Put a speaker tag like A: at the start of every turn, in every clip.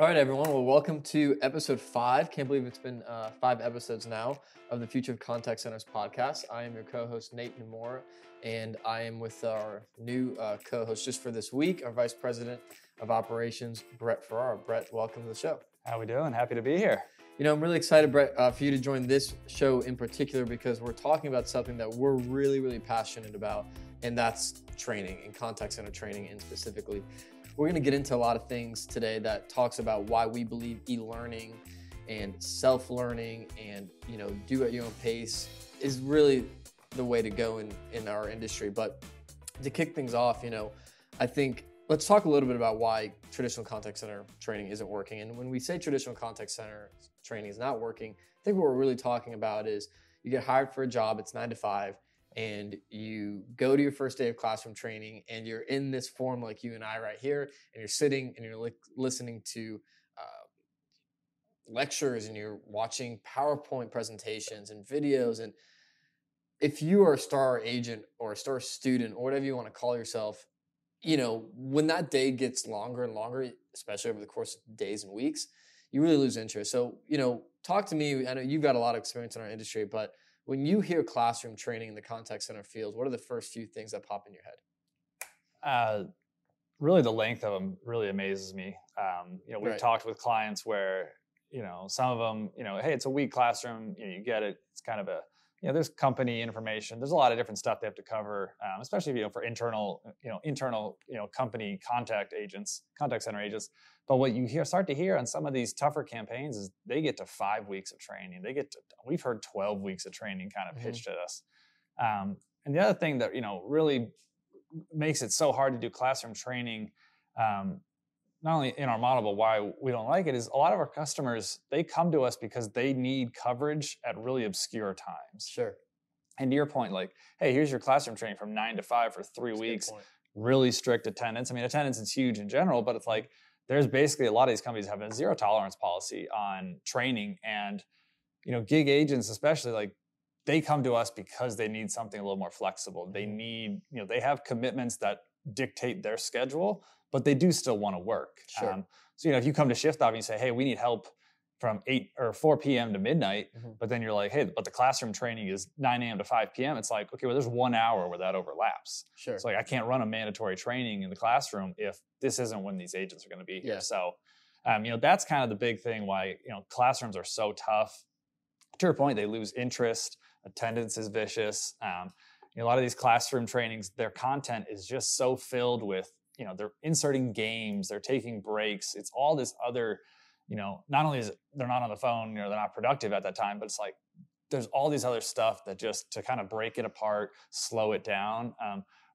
A: All right, everyone. Well, welcome to episode 5. Can't believe it's been 5 episodes now of the Future of Contact Centers podcast. I am your co-host, Nate Nemora, and I am with our new co-host just for this week, our Vice President of Operations, Brett Farrar. Brett, welcome to the show.
B: How we doing? Happy to be here.
A: You know, I'm really excited, Brett, for you to join this show in particular because we're talking about something that we're really passionate about, and that's training and contact center training, and specifically we're going to get into a lot of things today that talks about why we believe e-learning and self-learning and, do at your own pace is really the way to go in our industry. But to kick things off, I think let's talk a little bit about why traditional contact center training isn't working. And when we say traditional contact center training is not working, I think what we're really talking about is you get hired for a job, it's 9 to 5, and you go to your first day of classroom training and you're in this form like you and I right here, and you're sitting and you're listening to lectures and you're watching PowerPoint presentations and videos. And if you are a star agent or a star student or whatever you want to call yourself, when that day gets longer and longer, especially over the course of days and weeks, you really lose interest. So, talk to me. I know you've got a lot of experience in our industry, but when you hear classroom training in the contact center field, what are the first few things that pop in your head?
B: Really, the length of them really amazes me. We've talked with clients where, some of them, hey, it's a week classroom, you get it. It's kind of a, there's company information. There's a lot of different stuff they have to cover, especially, for internal company contact center agents. But what you start to hear on some of these tougher campaigns is they get to 5 weeks of training. We've heard 12 weeks of training kind of pitched at us. And the other thing that, really makes it so hard to do classroom training, not only in our model, but why we don't like it, is a lot of our customers, they come to us because they need coverage at really obscure times.
A: Sure.
B: And to your point, like, hey, here's your classroom training from 9 to 5 for 3 weeks, really strict attendance. I mean, attendance is huge in general, but it's like, there's basically a lot of these companies have a zero tolerance policy on training. And, gig agents, especially, like, they come to us because they need something a little more flexible. They need, they have commitments that dictate their schedule, but they do still want to work.
A: Sure.
B: So, if you come to ShyftOff and you say, hey, we need help from 8 or 4 p.m. to midnight, but then you're like, hey, but the classroom training is 9 a.m. to 5 p.m. It's like, okay, well, there's 1 hour where that overlaps.
A: Sure.
B: It's like, I can't run a mandatory training in the classroom if this isn't when these agents are going to be here.
A: Yeah.
B: So, that's kind of the big thing why, classrooms are so tough. To your point, they lose interest. Attendance is vicious. A lot of these classroom trainings, their content is just so filled with, they're inserting games, they're taking breaks. It's all this other, not only is it, they're not on the phone, they're not productive at that time, but it's like, there's all these other stuff that just to kind of break it apart, slow it down,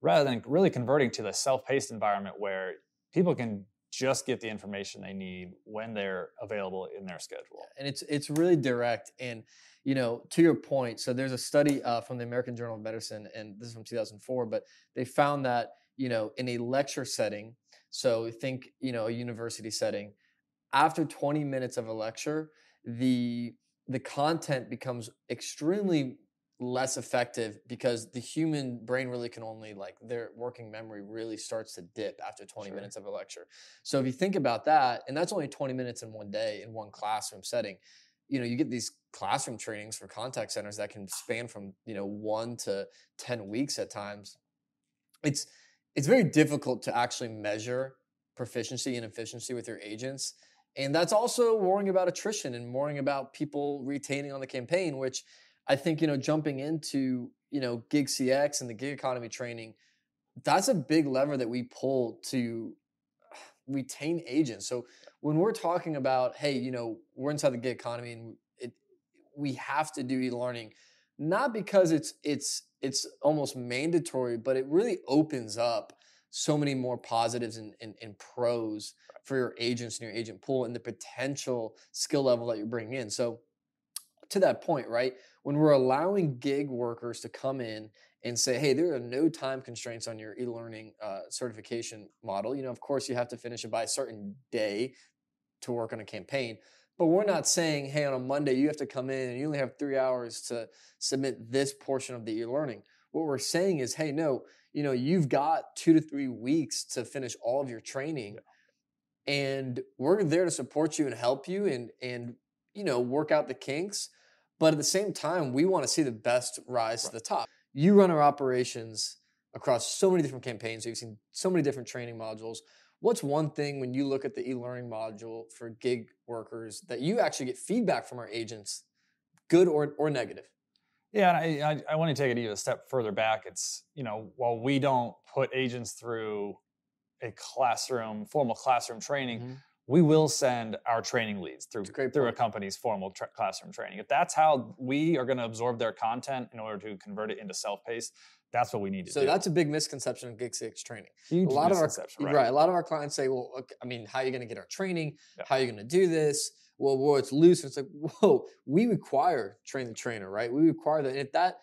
B: rather than really converting to the self-paced environment where people can just get the information they need when they're available in their schedule.
A: And it's really direct. And, to your point, so there's a study from the American Journal of Medicine, and this is from 2004, but they found that, in a lecture setting, so think, a university setting, after 20 minutes of a lecture, the content becomes extremely less effective because the human brain really can only, their working memory really starts to dip after 20
B: Sure.
A: minutes of a lecture. So if you think about that, and that's only 20 minutes in one day in one classroom setting, you get these classroom trainings for contact centers that can span from, 1 to 10 weeks at times. It's very difficult to actually measure proficiency and efficiency with your agents. And that's also worrying about attrition and worrying about people retaining on the campaign, which I think, jumping into, gig CX and the gig economy training, that's a big lever that we pull to retain agents. So when we're talking about, hey, we're inside the gig economy and we have to do e-learning, not because it's almost mandatory, but it really opens up so many more positives and pros for your agents and your agent pool and the potential skill level that you're bringing in. So to that point, right, when we're allowing gig workers to come in and say, hey, there are no time constraints on your e-learning certification model. Of course, you have to finish it by a certain day to work on a campaign. But we're not saying, hey, on a Monday, you have to come in and you only have 3 hours to submit this portion of the e-learning. What we're saying is, hey, no, you've got 2 to 3 weeks to finish all of your training. and we're there to support you and help you and work out the kinks. But at the same time, we want to see the best rise to the top. You run our operations across so many different campaigns. You've seen so many different training modules. What's one thing when you look at the e-learning module for gig workers that you actually get feedback from our agents, good or negative?
B: Yeah, and I want to take it even a step further back. It's, while we don't put agents through a formal classroom training, we will send our training leads through a company's formal classroom training. If that's how we are going to absorb their content in order to convert it into self-paced, that's what we need to do.
A: So that's a big misconception of Gig 6 training.
B: Huge misconception, right?
A: A lot of our clients say, well, okay, how are you going to get our training? Yeah. How are you going to do this? Well, it's loose. And it's like, whoa, we require train the trainer, right? We require that. And if that,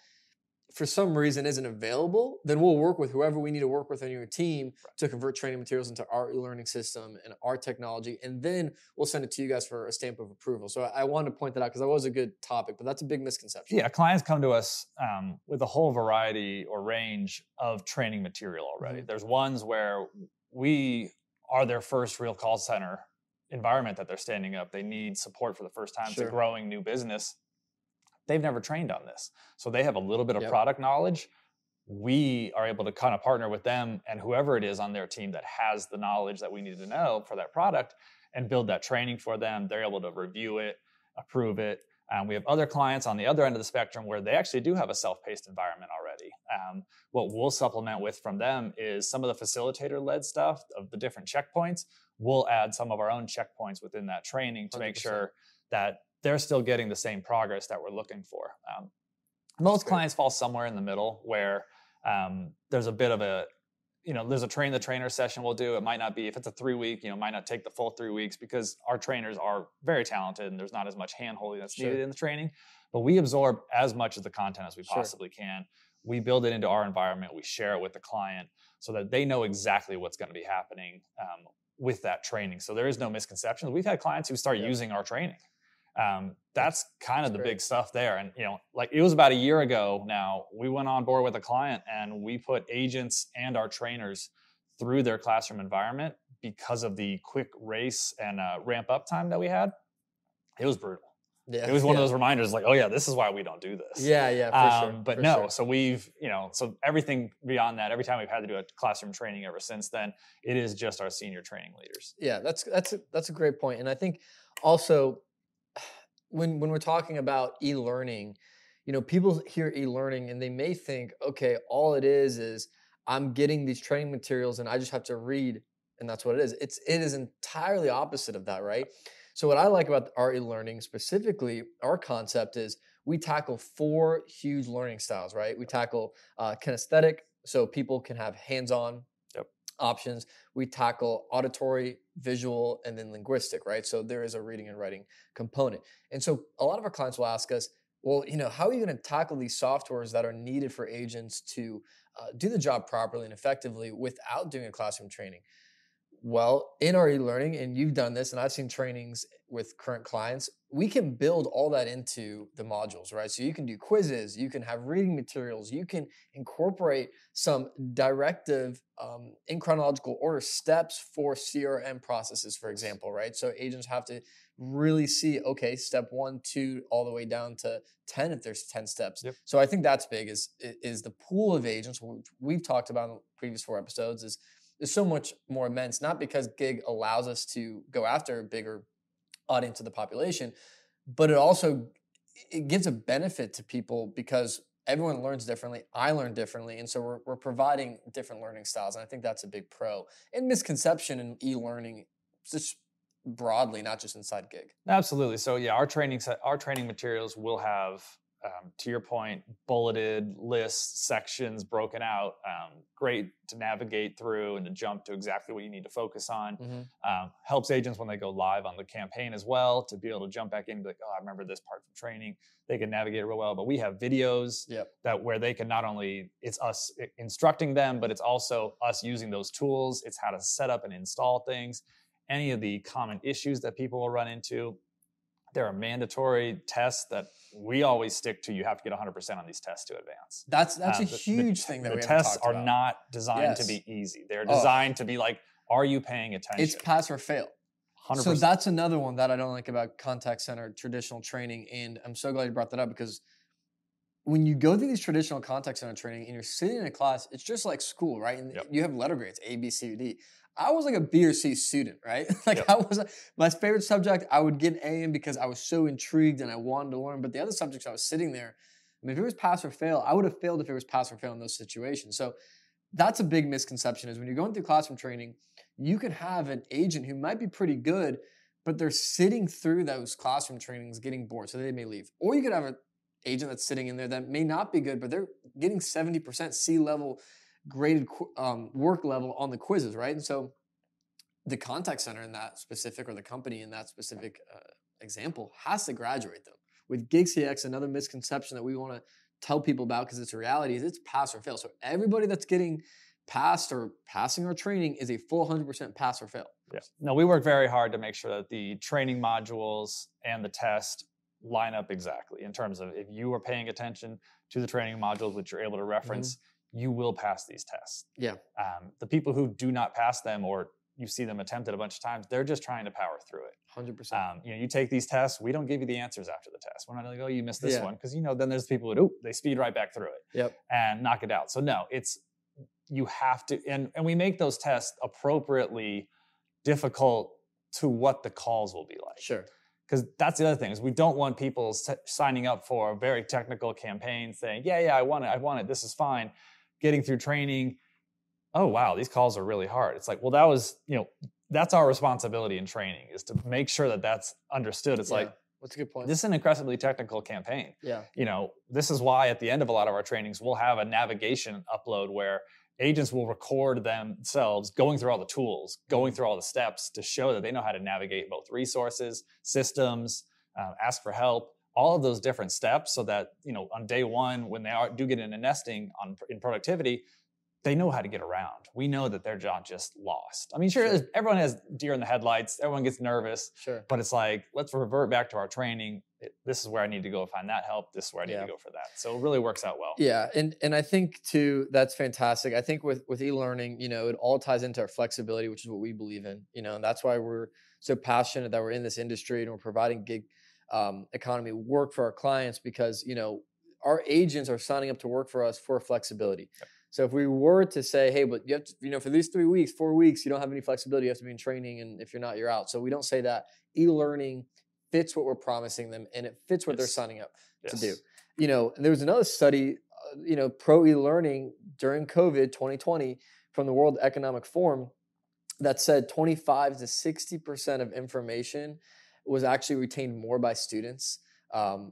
A: for some reason, isn't available, then we'll work with whoever we need to work with on your team to convert training materials into our e-learning system and our technology, and then we'll send it to you guys for a stamp of approval. So I wanted to point that out because that was a good topic, but that's a big misconception.
B: Yeah, clients come to us with a whole variety or range of training material already. There's ones where we are their first real call center environment that they're standing up. They need support for the first time. It's a growing new business. They've never trained on this. So they have a little bit of product knowledge. We are able to kind of partner with them and whoever it is on their team that has the knowledge that we need to know for that product and build that training for them. They're able to review it, approve it. We have other clients on the other end of the spectrum where they actually do have a self-paced environment already. What we'll supplement with from them is some of the facilitator-led stuff of the different checkpoints. We'll add some of our own checkpoints within that training to 100%. Make sure that they're still getting the same progress that we're looking for. Most clients fall somewhere in the middle where there's a bit of there's a train the trainer session we'll do. It might not be, if it's a 3-week, might not take the full 3 weeks because our trainers are very talented and there's not as much hand-holding that's needed in the training. But we absorb as much of the content as we possibly can. We build it into our environment. We share it with the client so that they know exactly what's going to be happening with that training. So there is no misconceptions. We've had clients who start using our training. That's kind of the big stuff there. And, it was about a year ago now, we went on board with a client and we put agents and our trainers through their classroom environment because of the quick race and ramp up time that we had. It was brutal. Yeah, it was one of those reminders like, oh yeah, this is why we don't do this.
A: Yeah, for sure.
B: But no, so we've, so everything beyond that, every time we've had to do a classroom training ever since then, it is just our senior training leaders.
A: Yeah, that's a great point. And I think also, when we're talking about e-learning, people hear e-learning and they may think, okay, all it is I'm getting these training materials and I just have to read and that's what it is. It is entirely opposite of that, right? So what I like about our e-learning specifically, our concept is we tackle 4 huge learning styles, right? We tackle kinesthetic, so people can have hands-on options. We tackle auditory, visual, and then linguistic, right? So there is a reading and writing component. And so a lot of our clients will ask us, well, how are you going to tackle these softwares that are needed for agents to do the job properly and effectively without doing a classroom training? Well, in our e-learning, and you've done this, and I've seen trainings with current clients, we can build all that into the modules, right? So you can do quizzes, you can have reading materials, you can incorporate some directive in chronological order steps for CRM processes, for example, right? So agents have to really see, okay, step 1, 2, all the way down to 10 if there's 10 steps. Yep. So I think that's big is the pool of agents, which we've talked about in the previous 4 episodes, is so much more immense, not because gig allows us to go after a bigger audience of the population, but it gives a benefit to people because everyone learns differently. I learn differently. And so we're providing different learning styles. And I think that's a big pro and misconception in e-learning just broadly, not just inside gig.
B: Absolutely. So yeah, our training materials will have, to your point, bulleted lists, sections broken out, great to navigate through and to jump to exactly what you need to focus on. Helps agents when they go live on the campaign as well to be able to jump back in and be like, oh, I remember this part from training. They can navigate it real well. But we have videos that where they can not only, it's us instructing them, but it's also us using those tools. It's how to set up and install things. Any of the common issues that people will run into. There are mandatory tests that we always stick to. You have to get 100% on these tests to advance.
A: That's a huge thing that we haven't talked about.
B: The tests are not designed to be easy. They're designed to be like Are you paying attention?
A: It's pass or fail.
B: 100%.
A: So that's another one that I don't like about contact center traditional training. And I'm so glad you brought that up, because when you go through these traditional contact center training and you're sitting in a class, it's just like school, right? And you have letter grades, A, B, C, D. I was like a B or C student, right? I was my favorite subject. I would get an A in because I was so intrigued and I wanted to learn. But the other subjects, I was sitting there. I mean, if it was pass or fail, I would have failed if it was pass or fail in those situations. So that's a big misconception, is when you're going through classroom training, you could have an agent who might be pretty good, but they're sitting through those classroom trainings getting bored, so they may leave. Or you could have an agent that's sitting in there that may not be good, but they're getting 70% C-level graded work level on the quizzes, right? And so the contact center in that specific, or the company in that specific example, has to graduate them. With Gig CX, another misconception that we want to tell people about, because it's a reality, is it's pass or fail. So everybody that's getting passed or passing our training is a full 100% pass or fail.
B: Yeah. No, we work very hard to make sure that the training modules and the test line up exactly, in terms of if you are paying attention to the training modules, which you're able to reference, you will pass these tests.
A: Yeah.
B: The people who do not pass them, or you see them attempted a bunch of times, they're just trying to power through it.
A: 100%.
B: You take these tests, we don't give you the answers after the test. We're not like, oh, you missed this one. Because, then there's people who, they speed right back through it and knock it out. So no, you have to, and we make those tests appropriately difficult to what the calls will be like.
A: Sure.
B: Because that's the other thing, is we don't want people signing up for a very technical campaign saying, yeah, I want it, this is fine. Getting through training, oh, wow, these calls are really hard. It's like, well, that was, that's our responsibility in training, is to make sure that that's understood. It's like,
A: that's a good point.
B: This is an incredibly technical campaign.
A: Yeah.
B: This is why at the end of a lot of our trainings, we'll have a navigation upload where agents will record themselves going through all the tools, going through all the steps to show that they know how to navigate both resources, systems, ask for help, all of those different steps, so that, on day one, when they do get into nesting in productivity, they know how to get around. We know that they're not just lost. I mean, sure. Everyone has deer in the headlights. Everyone gets nervous.
A: Sure.
B: But it's like, let's revert back to our training. This is where I need to go find that help. This is where I need to go for that. So it really works out well.
A: Yeah. And I think too, that's fantastic. I think with e-learning, it all ties into our flexibility, which is what we believe in, and that's why we're so passionate that we're in this industry and we're providing gig economy work for our clients, because, our agents are signing up to work for us for flexibility. Yep. So if we were to say, hey, but you have to, for these 3 weeks, 4 weeks, you don't have any flexibility, you have to be in training, and if you're not, you're out. So we don't say that. E-learning fits what we're promising them, and it fits what they're signing up to do. There was another study, pro e-learning during COVID 2020 from the World Economic Forum that said 25 to 60% of information was actually retained more by students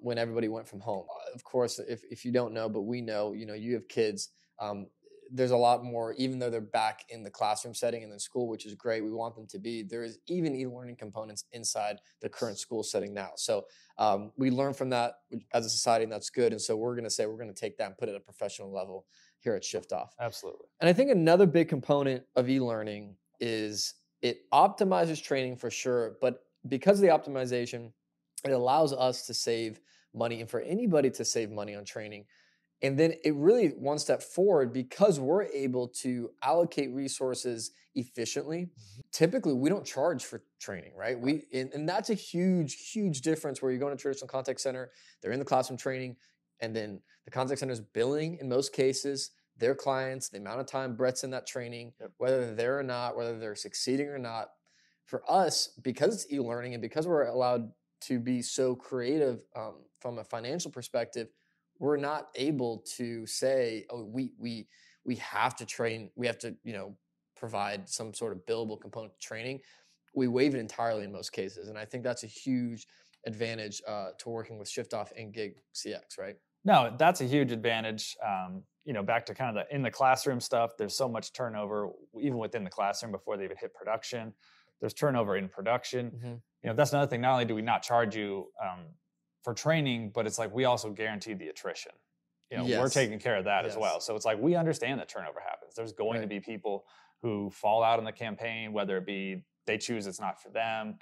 A: when everybody went from home. Of course, if you don't know, but we know, you have kids. There's a lot more, even though they're back in the classroom setting and in school, which is great. We want them to be. There is even e-learning components inside the current school setting now. So we learn from that as a society, and that's good. And so we're going to take that and put it at a professional level here at ShyftOff.
B: Absolutely.
A: And I think another big component of e-learning is it optimizes training for sure, but because of the optimization, it allows us to save money, and for anybody to save money on training. And then it really one step forward, because we're able to allocate resources efficiently. Mm-hmm. Typically, we don't charge for training, right? And that's a huge, huge difference, where you go to a traditional contact center, they're in the classroom training, and then the contact center is billing, in most cases, their clients, the amount of time Brett's in that training, whether they're there or not, whether they're succeeding or not. For us, because it's e-learning and because we're allowed to be so creative from a financial perspective, we're not able to say, oh, we have to train, we have to, provide some sort of billable component to training. We waive it entirely in most cases. And I think that's a huge advantage to working with ShyftOff and Gig CX, right?
B: No, that's a huge advantage. Back to kind of the in the classroom stuff, there's so much turnover, even within the classroom before they even hit production. There's turnover in production. Mm-hmm. That's another thing. Not only do we not charge you for training, but it's like we also guarantee the attrition. We're taking care of that as well. So it's like we understand that turnover happens. There's going to be people who fall out in the campaign, whether it be they choose it's not for them,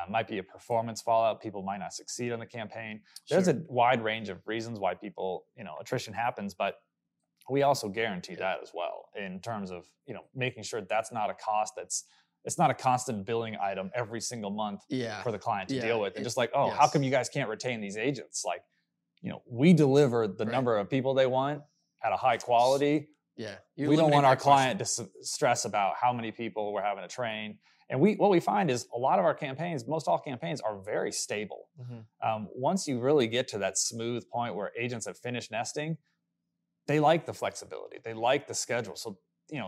B: might be a performance fallout. People might not succeed on the campaign. There's a wide range of reasons why people, attrition happens, but we also guarantee that as well, in terms of, making sure that's not a cost it's not a constant billing item every single month for the client to deal with. And just like, oh, how come you guys can't retain these agents? Like, we deliver the number of people they want at a high quality.
A: Yeah.
B: We don't want our client to stress about how many people we're having to train. And what we find is a lot of our campaigns, most all campaigns, are very stable. Once you really get to that smooth point where agents have finished nesting, they like the flexibility. They like the schedule. So,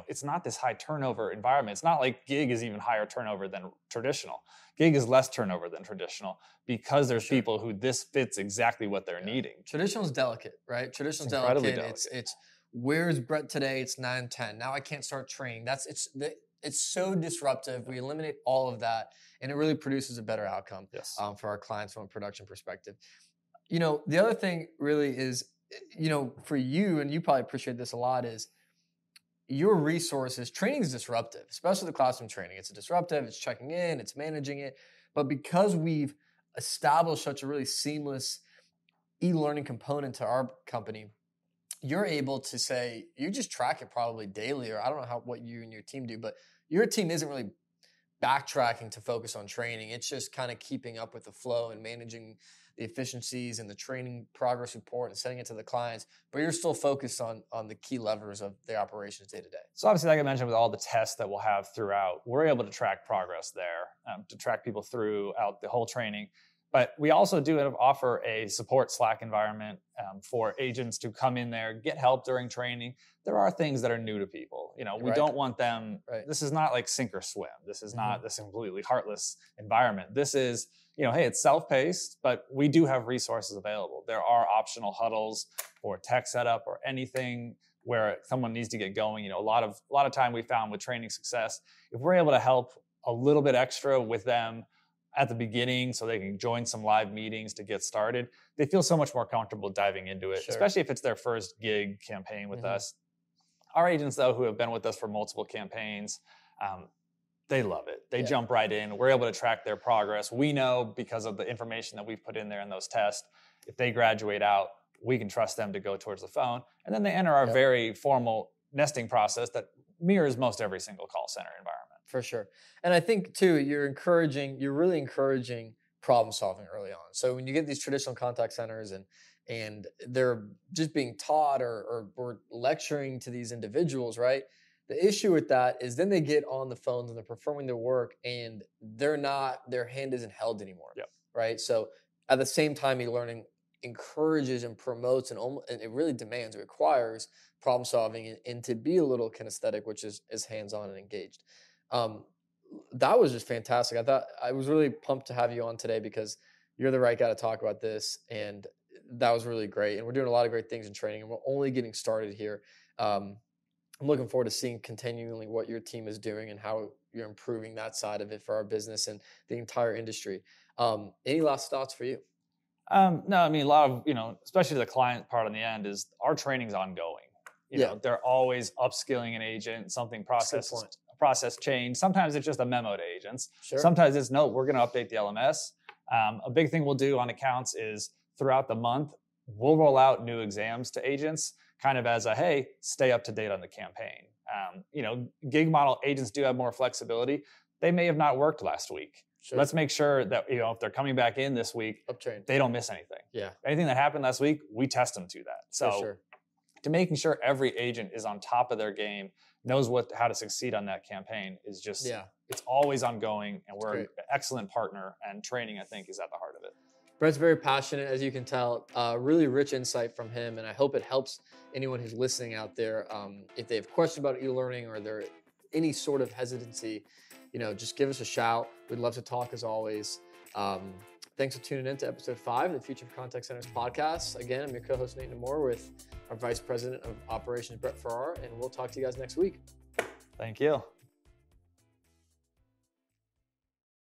B: it's not this high turnover environment. It's not like gig is even higher turnover than traditional. Gig is less turnover than traditional because there's people who this fits exactly what they're needing.
A: Traditional is delicate, right? Traditional is delicate. It's where's Brett today? It's 9:10. Now I can't start training. It's so disruptive. We eliminate all of that, and it really produces a better outcome for our clients from a production perspective. The other thing really is, for you, and you probably appreciate this a lot, is your resources. Training is disruptive, especially the classroom training. It's disruptive. It's checking in. It's managing it. But because we've established such a really seamless e-learning component to our company, you're able to say, you just track it probably daily, or I don't know what you and your team do, but your team isn't really backtracking to focus on training. It's just kind of keeping up with the flow and managing the efficiencies and the training progress report and sending it to the clients, but you're still focused on the key levers of the operations day to day.
B: So obviously, like I mentioned, with all the tests that we'll have throughout, we're able to track progress there, to track people throughout the whole training. But we also do offer a support Slack environment for agents to come in there, get help during training. There are things that are new to people. We don't want them, this is not like sink or swim. This is not this completely heartless environment. This is, hey, it's self-paced, but we do have resources available. There are optional huddles or tech setup or anything where someone needs to get going. A lot of time we found with training success, if we're able to help a little bit extra with them at the beginning so they can join some live meetings to get started, they feel so much more comfortable diving into it, especially if it's their first gig campaign with us. Our agents, though, who have been with us for multiple campaigns, they love it. They jump right in. We're able to track their progress. We know, because of the information that we've put in there in those tests, if they graduate out, we can trust them to go towards the phone. And then they enter our very formal nesting process that mirrors most every single call center environment.
A: For sure. And I think, too, you're really encouraging problem solving early on. So when you get these traditional contact centers and they're just being taught or lecturing to these individuals, right? The issue with that is then they get on the phones and they're performing their work and their hand isn't held anymore, right? So at the same time, e-learning encourages and promotes and it really requires problem solving and to be a little kinesthetic, which is hands-on and engaged. That was just fantastic. I was really pumped to have you on today because you're the right guy to talk about this, and that was really great. And we're doing a lot of great things in training, and we're only getting started here. I'm looking forward to seeing continually what your team is doing and how you're improving that side of it for our business and the entire industry. Any last thoughts for you?
B: No, I mean, a lot of, especially the client part on the end is our training's ongoing. They're always upskilling an agent, something process change. Sometimes it's just a memo to agents. Sometimes it's, no, we're going to update the LMS. A big thing we'll do on accounts is throughout the month, we'll roll out new exams to agents, kind of as a, hey, stay up to date on the campaign. Gig model agents do have more flexibility. They may have not worked last week. Let's make sure that, if they're coming back in this week, they don't miss anything. Anything that happened last week, we test them to that. So to making sure every agent is on top of their game, knows how to succeed on that campaign is just, it's always ongoing, and we're an excellent partner, and training, I think, is at the heart of it.
A: Brett's very passionate, as you can tell. Really rich insight from him, and I hope it helps anyone who's listening out there. If they have questions about e-learning or they're any sort of hesitancy, just give us a shout. We'd love to talk as always. Thanks for tuning in to episode 5 of the Future of Contact Centers podcast. Again, I'm your co-host, Nate Namor, with our Vice President of Operations, Brett Farrar, and we'll talk to you guys next week.
B: Thank you.